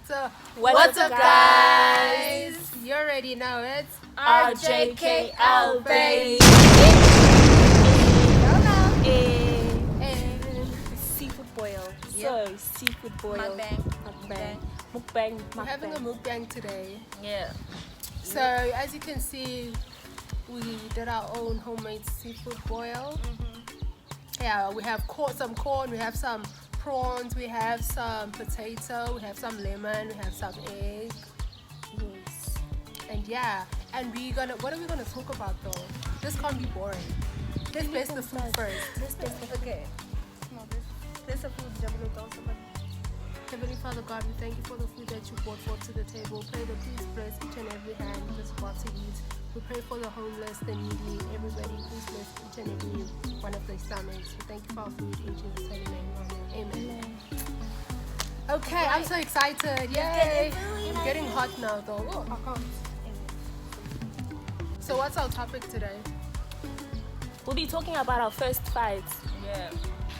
So, What's up, guys? You already know it. RJKL, baby. And Seafood boil. Yep. So, seafood boil. Mukbang. Mukbang. we're having a mukbang today. Yeah. So, as you can see, we did our own homemade seafood boil. Yeah, we have some corn, we have some prawns, we have some potato, we have some lemon, we have some egg. Yes. And yeah, and what are we gonna talk about though? This can't be boring. Let's taste the food first. Okay. There's a food that we also Heavenly Father God, we thank you for the food that you brought forth to the table. Pray that please bless each and every hand that's about to eat. We pray for the homeless, the needy, everybody. Please bless each and every one of their stomachs. We thank you for our food in Jesus' holy name. Amen. Okay, I'm so excited. Yay! It's getting hot now though. Oh, I can't. So what's our topic today? We'll be talking about our first fights. Yeah.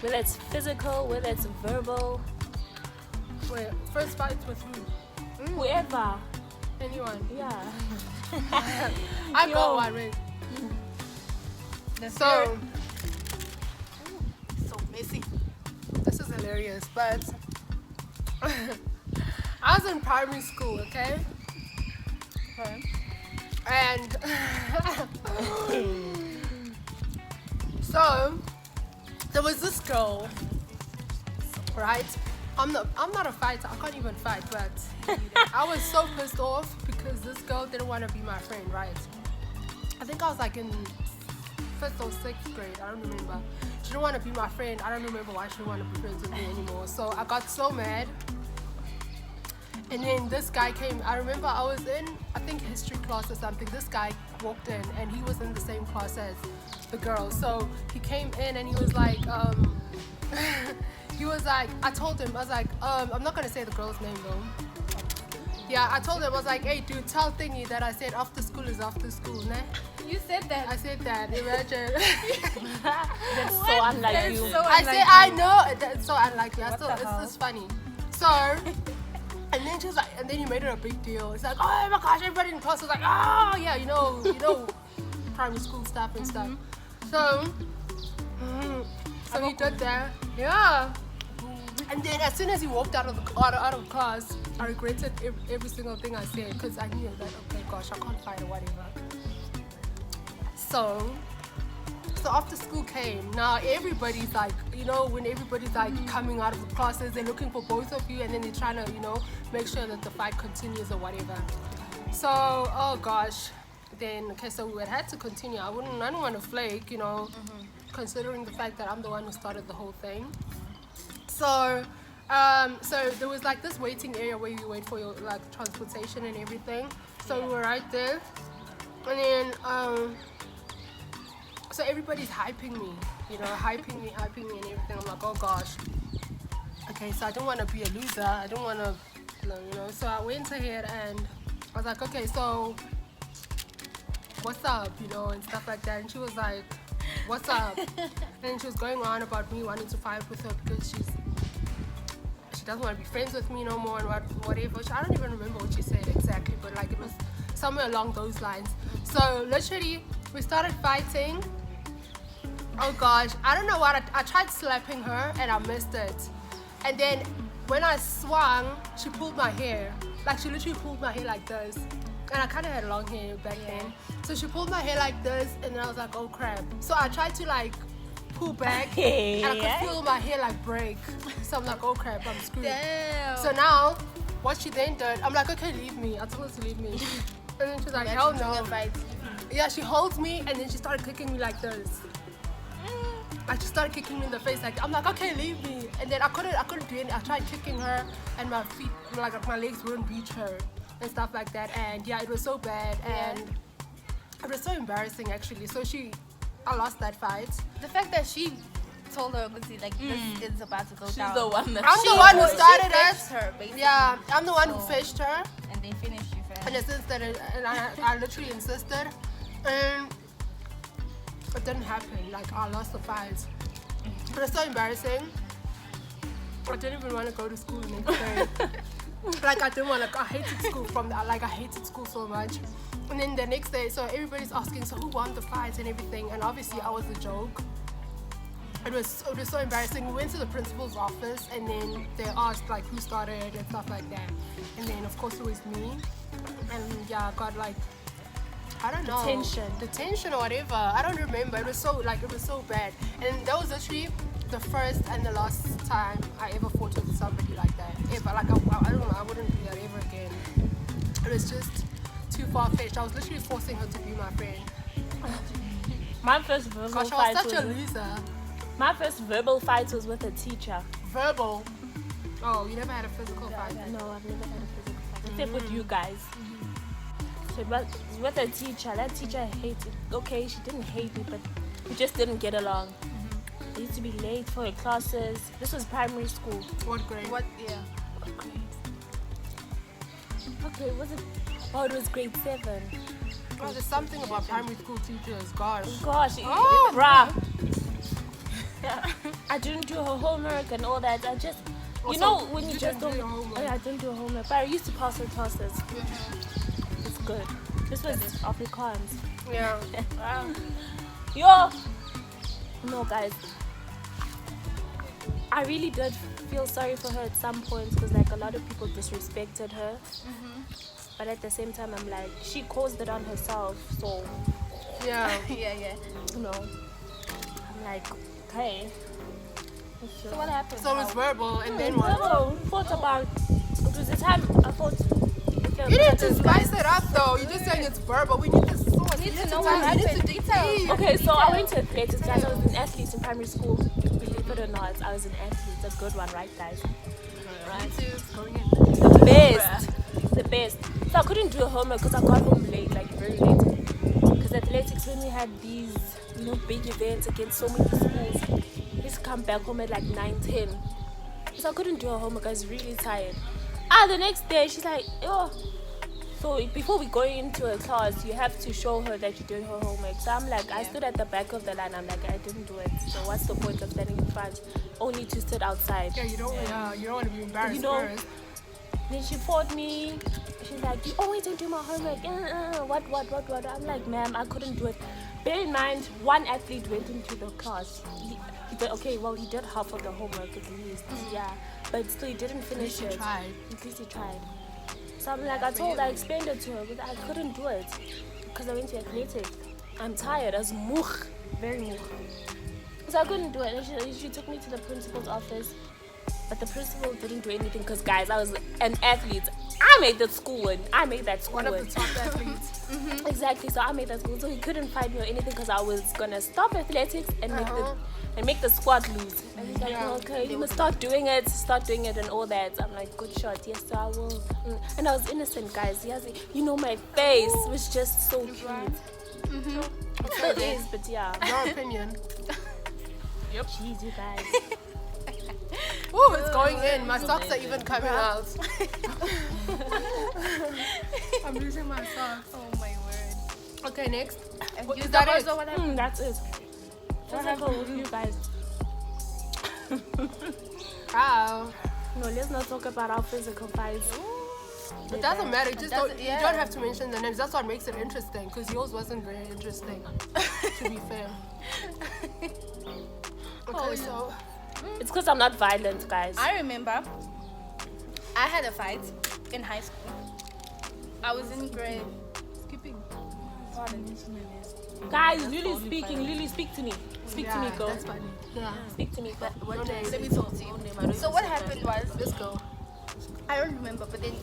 Whether it's physical, whether it's verbal, Wait, first fight with who? whoever. Anyone? Yeah. I got one, wait. So messy. This is hilarious, but I was in primary school, okay? And so there was this girl, right? I'm not a fighter. I can't even fight, but I was so pissed off because this girl didn't want to be my friend, right? I think I was like in 5th or 6th grade. I don't remember. She didn't want to be my friend. I don't remember why she didn't want to be friends with me anymore. So I got so mad. And then this guy came. I remember I was in, I think, history class or something. This guy walked in and he was in the same class as the girl. So he came in and he was like, I told him, I was like, I'm not going to say the girl's name though. Yeah, I told him, I was like, hey dude, tell Thingy that I said after school is after school, ne? You said that. I said that, imagine. That's so unlike That is you. so I said, I know, that's so unlikely. What the hell? It's funny. So, and then she was like, and then he made it a big deal. It's like, oh my gosh, everybody in class was like, oh yeah, you know, primary school stuff and stuff. So he did that, yeah. And then as soon as he walked out of class, I regretted every single thing I said because I knew that, okay, gosh, I can't fight or whatever. So after school came, now everybody's like, when everybody's like coming out of the classes, they're looking for both of you and then they're trying to, make sure that the fight continues or whatever. So, oh gosh. Then, okay, so we had to continue. I don't want to flake, considering the fact that I'm the one who started the whole thing. So there was like this waiting area where you wait for your like transportation and everything. So we were right there, and then so everybody's hyping me, hyping me and everything. I'm like, oh gosh. Okay, so I don't want to be a loser. I don't want to, So I went ahead and I was like, okay, so what's up, and stuff like that. And she was like, what's up? And she was going on about me wanting to fight with her because she doesn't want to be friends with me no more and whatever. I don't even remember what she said exactly, but like it was somewhere along those lines. So literally we started fighting. Oh gosh, I don't know what, I tried slapping her and I missed it. And then when I swung, she pulled my hair. Like she literally pulled my hair like this. And I kind of had long hair back then. So she pulled my hair like this and then I was like, oh crap. So I tried to like pull back and I could feel my hair like break. So I'm like, oh crap, I'm screwed. Damn. So now, what she then did, I'm like, okay, leave me. I told her to leave me. And then she's like, hell no. Yeah, she holds me and then she started kicking me like this. Like she started kicking me in the face. Like I'm like, okay, leave me. And then I couldn't do anything. I tried kicking her and my feet, like my legs wouldn't reach her and stuff like that. And yeah, it was so bad and it was so embarrassing actually. So I lost that fight. The fact that she told her, like, this is about to go down. She's the one that I'm the one who started fetched it. her, basically. Yeah, I'm the one who fetched her. And they finished you fast. And insisted, and I literally insisted, and it didn't happen. Like I lost the fight. But it's so embarrassing. I didn't even want to go to school the next day. Like I didn't want to. I hated school I hated school so much. And then the next day, so everybody's asking, so who won the fight and everything? And obviously I was the joke. It was so embarrassing. We went to the principal's office and then they asked like who started and stuff like that. And then of course it was me. And yeah, I got like, I don't know, detention or whatever. I don't remember. It was so bad. And that was literally the first and the last time I ever fought with somebody like that. Ever. Like I don't know. I wouldn't do that ever again. It was just too far-fetched. I was literally forcing her to be my friend. My first verbal Gosh, I fight was such a loser. My first verbal fight was with a teacher. Verbal. Oh, you never had a physical fight? No, I've never had a physical fight. Except with you guys. So it was with a teacher. That teacher hated. Okay, she didn't hate me, but we just didn't get along. I used to be late for her classes. This was primary school. What grade? What? Yeah. What grade? Okay, was it? Oh, it was grade 7. Oh, there's something about primary school teachers. Gosh. Bruh. I didn't do her homework and all that. I just, you know, when you just don't. Do your homework. Oh, yeah, I didn't do homework, but I used to pass her classes. It's good. This was Afrikaans. Yeah. Yo. No, guys. I really did feel sorry for her at some points because like a lot of people disrespected her. But at the same time, I'm like, she caused it on herself. So, Yeah. Yeah. you know, I'm like, okay. So what happened? So it's verbal and then what? No, we thought about. It was the time I thought. You need to spice it up though. You're just saying it's verbal. We need the source. We need to know what happened. Details. Okay, so I went to athletics, guys. I was an athlete in primary school. Believe it or not, I was an athlete. It's a good one, right, guys? The best. The best. So I couldn't do a homework because I got home late, like very late. Because athletics, when we had these, big events against so many schools, we used to come back home at like 9-10. So I couldn't do a homework. I was really tired. The next day, she's like, oh. So before we go into a class, you have to show her that you did her homework. So I'm like, I stood at the back of the line. I'm like, I didn't do it. So what's the point of standing in front? Only to sit outside. Yeah, you don't want to be embarrassed first. Then she fought me. She's like, you always don't do my homework. What? I'm like, ma'am, I couldn't do it. Bear in mind, one athlete went into the class. He did, he did half of the homework at least. Yeah, but still he didn't finish it. At least he tried. So I'm like, I explained it to her, but I couldn't do it because I went to athletics. I'm tired. I was very moch. So I couldn't do it. And she took me to the principal's office. But the principal didn't do anything because, guys, I was an athlete. I made that school win. One of the top athletes. Exactly. So I made that school. So he couldn't fight me or anything because I was gonna stop athletics and make the squad lose. And he's like, okay, you must start doing it and all that. I'm like, good shot. Yes, sir, I will. And I was innocent, guys. He has, my face was just so cute. It still is, but yeah. Your opinion. Yep. Jeez, you guys. Ooh, it's going in. My socks are even coming out. I'm losing my socks. Oh my word. Okay, next. Is that it? That's it. What happened with you guys? Wow. No, let's not talk about our physical fights. It doesn't matter. You don't have to mention the names. That's what makes it interesting. Because yours wasn't very interesting. To be fair. Okay, so. It's because I'm not violent, guys. I remember I had a fight in high school. I was in grade. Skipping. Guys, Lily speaking. Lily, speak to me. Speak to me, girl. That's funny. Yeah. Speak to me, girl. Let me talk to you. So what happened was, Let's go. I don't remember, but then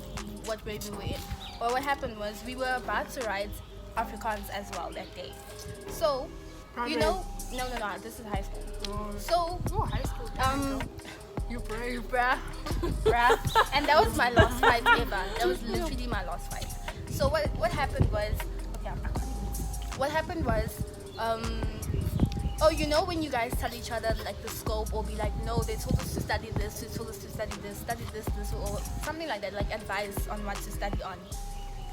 what grade we were in. But what happened was we were about to write Afrikaans as well that day. So, no, this is high school. So, high school. You brave. Bruh. And that was my last fight ever. That was literally my last fight. So what happened was, when you guys tell each other like the scope or be like, no, they told us to study this, they told us to study this, or something like that, like advice on what to study on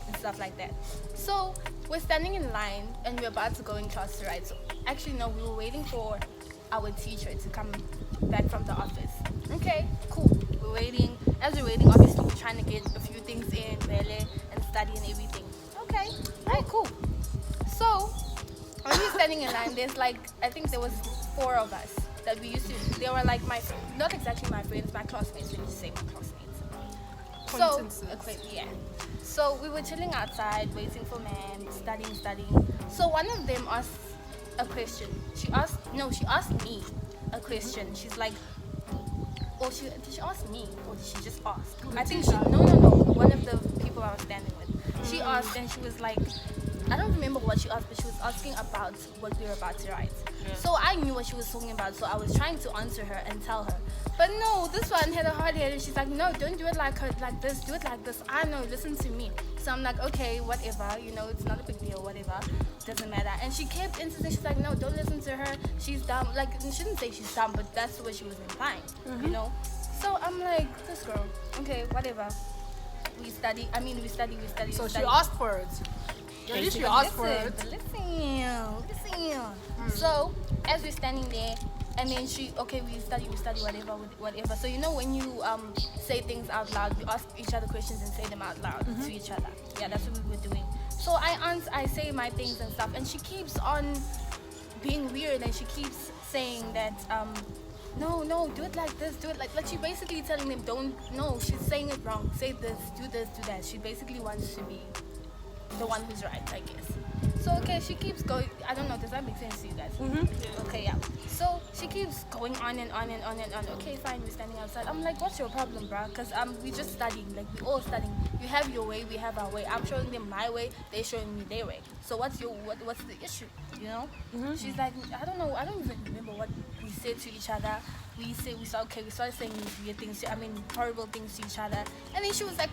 and stuff like that. So we're standing in line and we're about to go in class to write. So actually, no, we were waiting for our teacher to come back from the office. Okay, cool. We we're waiting. As we're waiting, obviously we're trying to get a few things in, really, and study and everything. Okay, alright, cool. So when we're standing in line, there's like, I think there was 4 of us that we used to. They were like not exactly my friends, my classmates. Let me just say my classmates. So yeah. So we were chilling outside, waiting for man, studying. So one of them asked a question. She asked me a question. She's like, did she ask me or did she just ask? I think no. One of the people I was standing with. She asked and she was like, I don't remember what she asked, but she was asking about what we were about to write. Yeah. So I knew what she was talking about, so I was trying to answer her and tell her. But no, this one had a hard head and she's like, no, don't do it like this, do it like this. I know, listen to me. So I'm like, okay, whatever, it's not a big deal, whatever, doesn't matter. And she kept insisting, she's like, no, don't listen to her, she's dumb. Like, she didn't say she's dumb, but that's what she was implying, So I'm like, this girl, okay, whatever. We study. So she asked for it. She asked for it. Listen. So as we're standing there, and then we study, whatever. So when you say things out loud, we ask each other questions and say them out loud to each other. Yeah, that's what we were doing. So I say my things and stuff, and she keeps on being weird, and she keeps saying that no, do it like this, do it like she basically telling them she's saying it wrong, say this, do that. She basically wants to be the one who's right, I guess. So she keeps going. I don't know, does that make sense to you guys? Yeah. Okay, yeah. So she keeps going on and on. Okay, fine, we're standing outside. I'm like, what's your problem, bruh? Because we just studying, like we all studying. You have your way, we have our way. I'm showing them my way, they're showing me their way. So what's the issue? She's like, I don't know, I don't even remember what we said to each other. We started saying these weird things, horrible things to each other. And then she was like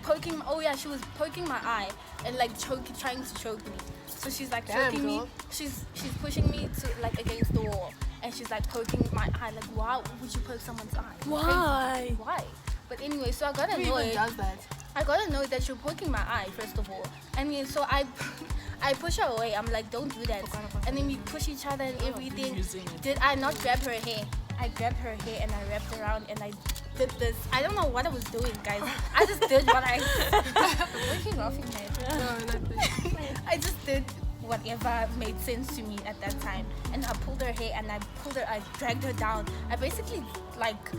she was poking my eye and like trying to choke me. So she's like choking me. She's pushing me to like against the wall, and she's like poking my eye. Like, why would you poke someone's eye? Why? But anyway, so I got annoyed. Who even does that? I got annoyed that she was poking my eye first of all. And then so I push her away. I'm like, don't do that. And then we push each other and everything. Did I not grab her hair? I grabbed her hair and I wrapped around and I did this. I don't know what I was doing, guys. I just did what I. What are you laughing at? No, nothing. I just did whatever made sense to me at that time, and I pulled her hair and I dragged her down. I basically like,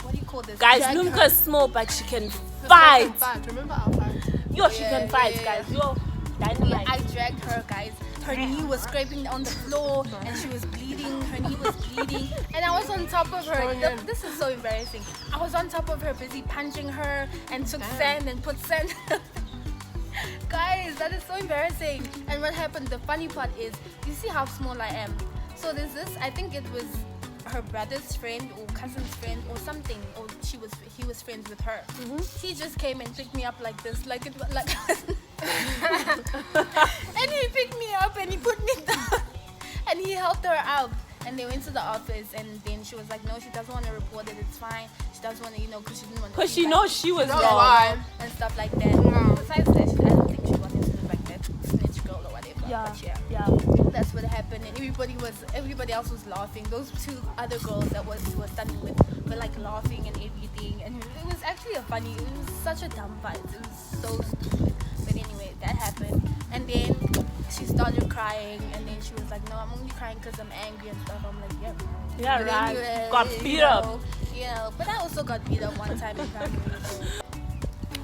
what do you call this? Guys, Lumka's small, but she can fight. Remember our fight? She can fight, guys. Dynamite. I dragged her, guys. Her knee was scraping on the floor and she was bleeding. Her knee was bleeding. And I was on top of her. This is so embarrassing. I was on top of her, busy punching her, and took sand and put sand. Guys, that is so embarrassing. And what happened, the funny part is, you see how small I am. So there's this, I think it was her brother's friend or cousin's friend or something, or he was friends with her. He just came and picked me up like this, like it like and he picked me up and he put me down and he helped her out, and they went to the office, and then she was like, no, she doesn't want to report it, it's fine, she doesn't want to, because she didn't want to, because she knows she was wrong and stuff like that. Besides that, I don't think she wanted to look like that snitch girl or whatever. But yeah, that's what happened, and everybody else was laughing. Those 2 other girls that were studying with were like laughing and everything, and it was actually it was such a dumb fight. It was so stupid. But anyway, that happened, and then she started crying, and then she was like, no, I'm only crying because I'm angry and stuff. I'm like, yeah, but right. Anyway, got beat up. But I also got beat up one time in primary school.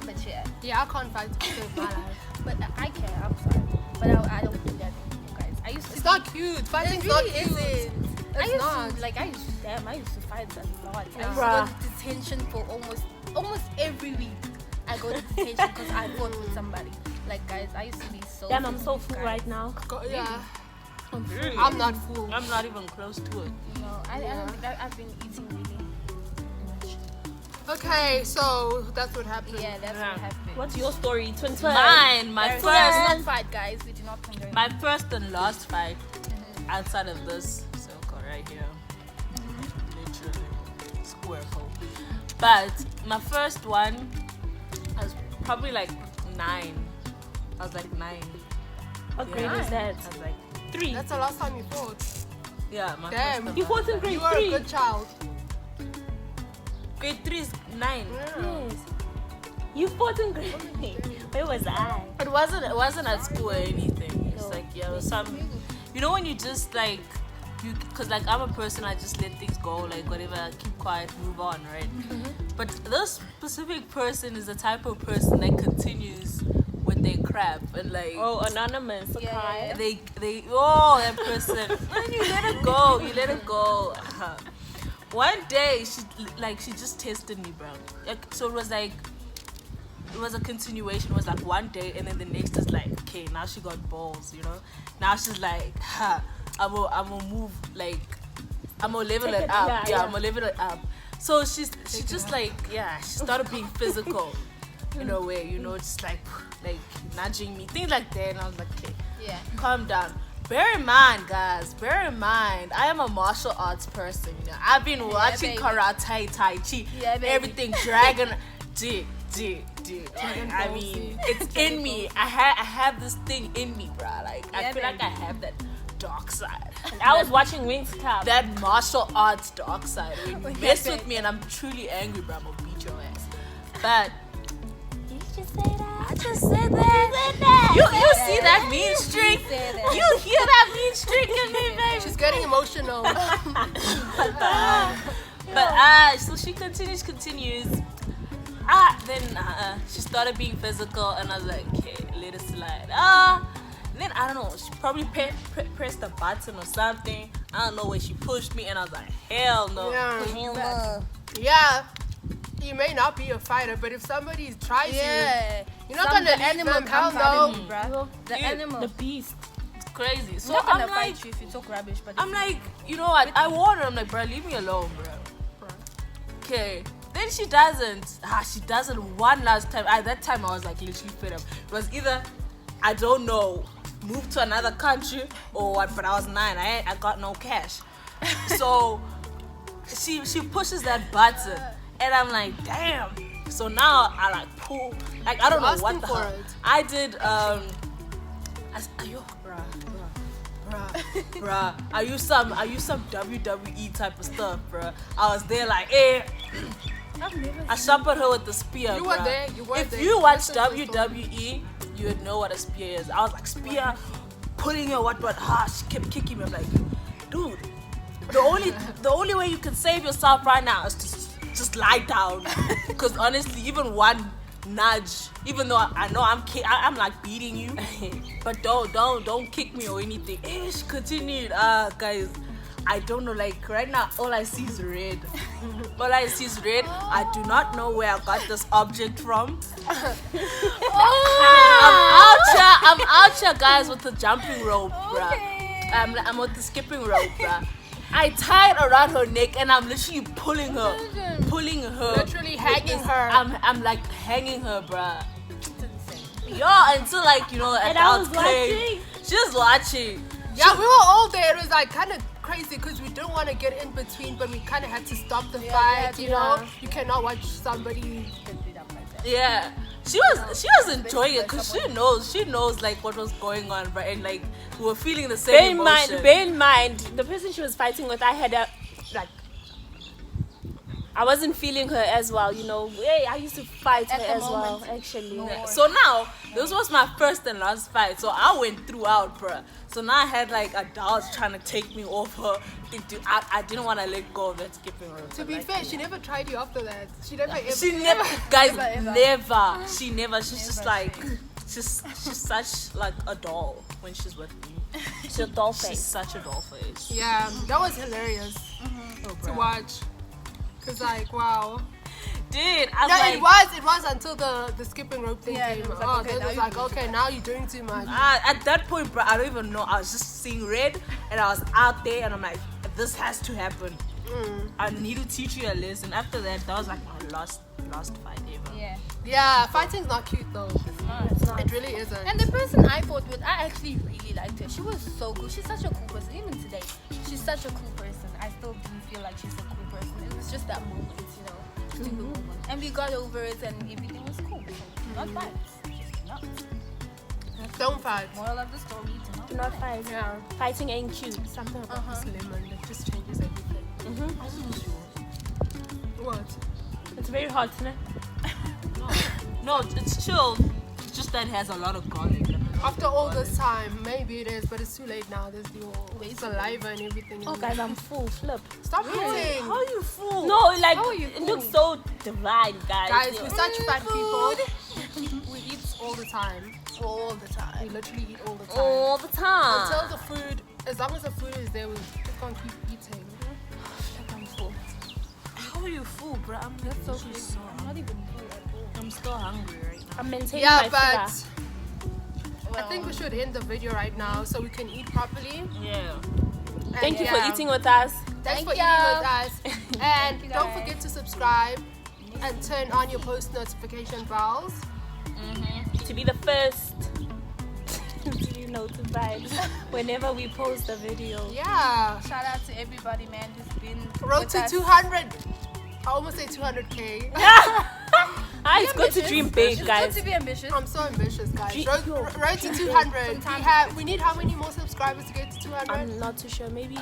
But yeah, I can't fight to save my life. But I can, I'm sorry, but I don't do that anymore, guys. I used to. It's not cute. Fighting's not cute. Isn't. I used to fight a lot. I used to go to detention for almost every week. I go to detention because I fought with somebody. Like, guys, I used to be so. Damn, I'm so full right now. Yeah. Really? I'm not full. I'm not even close to it. No, I don't think I've been eating really much. Okay, so that's what happened. Yeah, that's what happened. What's your story? Mine, my There's first, not fight, guys. We do not condone. my first and last fight outside of this circle right here. Literally, square hole. But my first one, I was probably like 9. I was like 9. What grade is that? I was like 3. That's the last time you fought. Yeah, my Damn. first. You fought in grade You were 3. a good child. Grade 3 is 9. Yes. You fought in grade. Where was I? It wasn't at school or anything. It's No. like yeah, it was some. You know when you just like cause like I'm a person, I just let things go, like whatever, keep quiet, move on, right? But this specific person is the type of person that continues with their crap and like. Oh, anonymous. Yeah, Okay. yeah, They that person. And you let it go. You let it go. One day she just tested me, bro. Like, so it was a continuation. It was like one day, and then the next is like, okay, now she got balls, you know. Now she's like, I'm gonna move, like, I'm gonna level Take it it- up. yeah, Yeah, yeah. I'm gonna level it up. So she just like, yeah, she started being physical in a way, you know, just like nudging me, things like that. And I was like, okay, Yeah. calm down. Bear in mind, guys, I am a martial arts person. You know? I've been watching baby. karate, tai chi, Yeah, baby. everything, dragon, dude. I Ball mean, Z. it's in me. I have this thing in me, bruh. Like, I Yeah, feel like I baby. have that dark side. I was watching Wings Club. That martial arts dark side. When you Okay, mess baby. with me and I'm truly angry, bruh, I'm gonna beat your ass. But Did you just say that? I just said that. You see that mean streak? said that. You hear that mean streak in me, baby? She's getting emotional. But so she continues. Then she started being physical, and I was like, okay, let it slide. And then I don't know, she probably pressed a button or something. I don't know where she pushed me, and I was like, hell no. Yeah. Yeah. You may not be a fighter, but if somebody tries Yeah. you're not Some gonna the leave animal them. Hell comes out no. of me, bruh. The Dude, animal. The beast. It's crazy. So not gonna I'm like, fight you if you talk rubbish, but I'm like, you know what? I warned her. I'm like, bro, leave me alone, bro. Okay. Then she doesn't. She doesn't one last time. At that time, I was like literally fed up. It was either, I don't know, move to another country or what. But I was 9. I got no cash. So she pushes that button, and I'm like, damn. So now I like pull. Like I don't know what asking the for hell. it. I did. Bruh, are you some WWE type of stuff, bruh? I was there like, I shot at her with the spear. You were bruh. there, you were If there. you watch Listen to the WWE, you would know what a spear is. I was like, spear, putting her what? She kept kicking me. I'm like, dude, the only way you can save yourself right now is to just lie down. Because honestly, even one nudge, even though I know I'm like beating you, but don't kick me or anything. She continued. Guys, I don't know, like right now all I see is red. I do not know where I got this object from. I'm out here, guys, with the jumping rope, bruh. I'm with the skipping rope, bruh. I tied around her neck and I'm literally pulling her. Literally hanging her. I'm like hanging her, bruh. Yo, until like, you know, And I I was was watching. She was watching. Yeah, we were all there. It was like kind of crazy because we didn't want to get in between, but we kind of had to stop the fight. You know, you cannot watch somebody. Yeah. She was enjoying it because she knows like what was going on, right? And like we were feeling the same emotion. Bear in mind, the person she was fighting with, I wasn't feeling her as well, you know. Hey, I used to fight At her the as well, moment. actually. No. So now this was my first and last fight, so I went throughout, bruh. So now I had like adults trying to take me over. I didn't want to let go of that skipping rope. To be like, fair, she never tried you after that. She never ever. she never, guys, Never, never. She never. She's just Never. like, she's such like a doll when she's with me. She's a doll She's face. such a doll face. Yeah, that was hilarious Oh, to bruh. watch. Cause like wow. Dude, I'm No, like, it was until the skipping rope thing Yeah, came. it was like, Oh, okay, then now it was you're like, doing okay, now you're doing too much. at that point, bro, I don't even know. I was just seeing red, and I was out there, and I'm like, this has to happen. I need to teach you a lesson. After that was like my last fight ever. Yeah. Yeah, fighting's not cute though. It's not. It really isn't. And the person I fought with, I actually really liked her. She was so cool. She's such a cool person. Even today, she's such a cool person. I still do feel like she's a cool person. It was just that moment, you know, stupid moment. And we got over it and everything was cool. So, not fight. Just not. Don't fight. Moral of the story, Do not fight. Yeah. Fighting ain't cute. Something about this lemon that just changes everything. What? It's very hot, ne? No, it's chill. It's just that it has a lot of garlic. After all this time, maybe it is, but it's too late now. There's the whole saliva and everything. Oh, guys, I'm full. Flip. Stop eating. How are you full? No, like, How are you it looks so divine, guys. Guys, we're such fat people. We eat all the time. All the time. We literally eat all the time. All the time. Until the food, as long as the food is there, we just can't keep eating. I'm full. How are you full, bro? I'm so literally crazy. so I'm not even full at all. I'm still hungry right now. I'm maintaining Yeah, my but figure. I think we should end the video right now so we can eat properly. Yeah. And Thank you yeah, for eating with us. Thanks for Thank eating you. with us. And you, don't guys. forget to subscribe and turn on your post notification bells. To be the first to be notified whenever we post a video. Yeah. Shout out to everybody, man, who's been Road with to us. 200. I almost say 200K. It's good to dream big, It's guys. good to be ambitious. I'm so ambitious, guys. Dream- Road to 200. We need how many more subscribers to get to 200? I'm not too sure. Maybe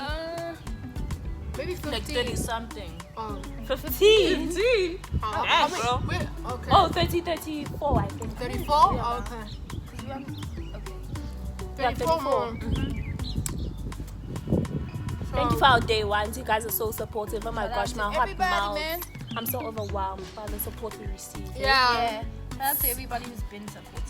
Maybe 50. Like 30 something. Oh. 15. How Dang, many- bro. wait, okay. Oh, 30, 34, I think. 34? Yeah. Oh, okay. You have- okay. 34 34. more. Thank you for our day ones. You guys are so supportive. Oh my Shout out gosh, to my heart everybody, melts. man. I'm so overwhelmed by the support we receive. Yeah. Yeah. Shout out to everybody who's been supporting.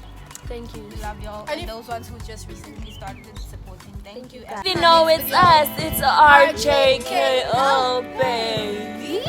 Thank you. We love y'all. And And if- those ones who just recently started supporting. Thank you. You know it's us. It's RJKO, baby.